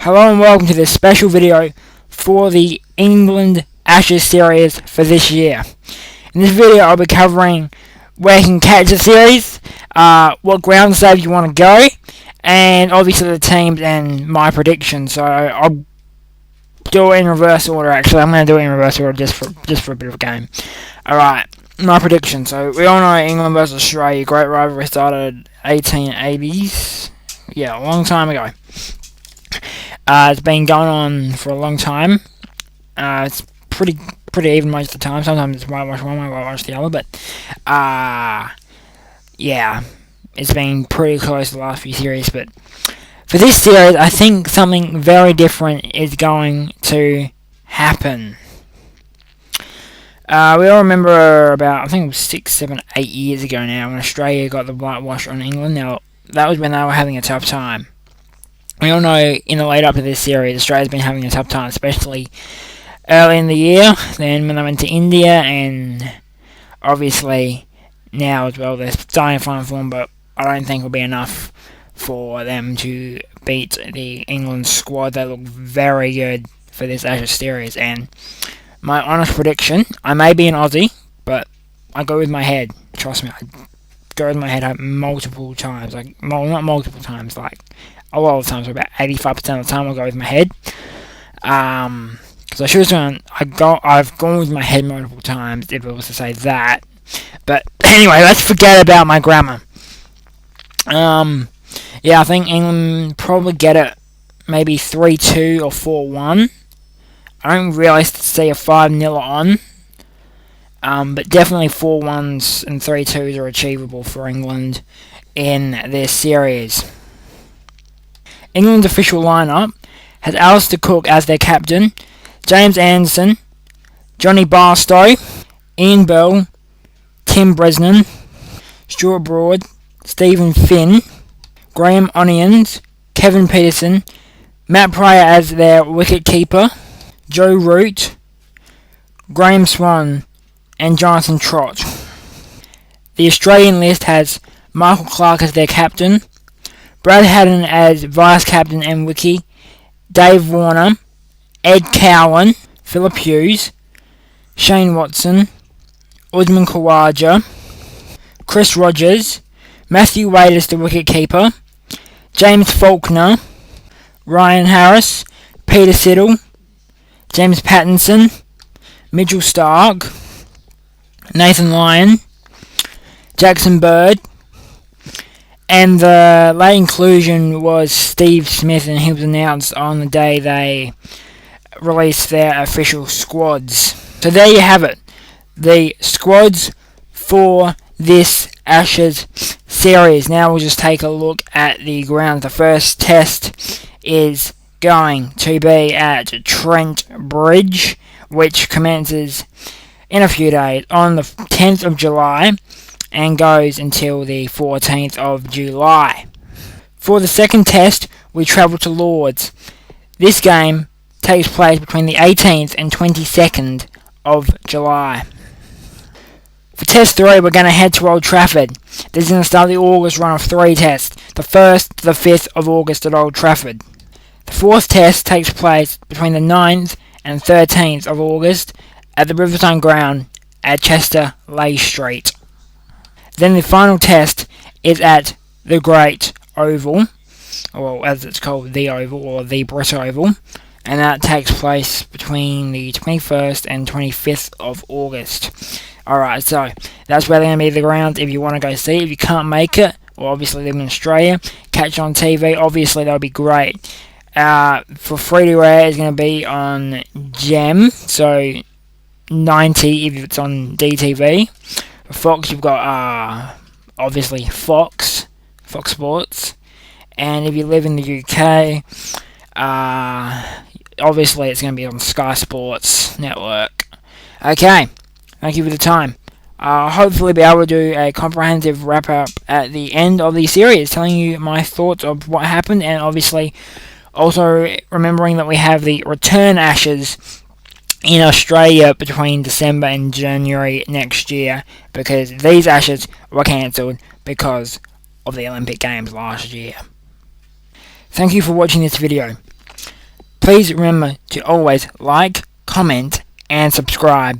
Hello and welcome to this special video for the England Ashes series for this year. In this video I'll be covering where you can catch the series, what ground save you want to go, and obviously the teams and my predictions. So I'll do it in reverse order. Actually, I'm going to do it in reverse order just for a bit of a game. Alright, my prediction. So we all know England versus Australia, great rivalry, started 1880s. Yeah, a long time ago. It's been going on for a long time. It's pretty even most of the time. Sometimes it's whitewash one way, whitewash the other, but yeah, it's been pretty close the last few series. But for this series, I think something very different is going to happen. We all remember about, I think it was 6, 7, 8 years ago now, when Australia got the whitewash on England. Now, that was when they were having a tough time. We all know in the lead up to this series, Australia's been having a tough time, especially early in the year. Then when they went to India, and obviously now as well, they're starting to find form, but I don't think it'll be enough for them to beat the England squad. They look very good for this Ashes series, and my honest prediction, I may be an Aussie, but I go with my head. Trust me, I go with my head multiple times. Like, not multiple times, like a lot of times, about 85% of the time I'll go with my head. Because I should have done, I've gone with my head multiple times if it was to say that. But anyway, let's forget about my grammar. Yeah, I think England probably get it maybe 3-2 or 4-1. I don't really see a 5-0 on. But definitely 4-1s and 3-2s are achievable for England in this series. England's official lineup has Alistair Cook as their captain, James Anderson, Johnny Barstow, Ian Bell, Tim Bresnan, Stuart Broad, Stephen Finn, Graham Onions, Kevin Peterson, Matt Pryor as their wicket-keeper, Joe Root, Graham Swan, and Jonathan Trott. The Australian list has Michael Clarke as their captain, Brad Haddin as vice-captain and wickie, Dave Warner, Ed Cowan, Philip Hughes, Shane Watson, Usman Khawaja, Chris Rogers, Matthew Wade as the wicket-keeper, James Faulkner, Ryan Harris, Peter Siddle, James Pattinson, Mitchell Starc, Nathan Lyon, Jackson Bird, and the late inclusion was Steve Smith, and he was announced on the day they released their official squads. So there you have it, the squads for this Ashes series. Now we'll just take a look at the ground. The first test is going to be at Trent Bridge, which commences in a few days on the 10th of July and goes until the 14th of July. For the second test, we travel to Lords. This game takes place between the 18th and 22nd of July. For Test 3, we're going to head to Old Trafford. This is going to start the August run of 3 tests, the 1st to the 5th of August at Old Trafford. The fourth test takes place between the 9th and 13th of August at the Riverstone Ground at Chester Leigh Street. Then the final test is at the Great Oval, or as it's called, the Oval, or the Brit Oval, and that takes place between the 21st and 25th of August. Alright, so that's where they're going to be the grounds if you want to go see it. If you can't make it, or obviously live in Australia, catch it on TV, obviously that would be great. For free to air, it's going to be on Gem, so 90 if it's on DTV. For Fox, you've got obviously Fox Sports, and if you live in the UK, obviously it's going to be on Sky Sports Network. Okay, thank you for the time. Hopefully be able to do a comprehensive wrap-up at the end of the series, telling you my thoughts of what happened, and obviously also remembering that we have the return Ashes in Australia between December and January next year, because these Ashes were cancelled because of the Olympic Games last year. Thank you for watching this video. Please remember to always like, comment, and subscribe.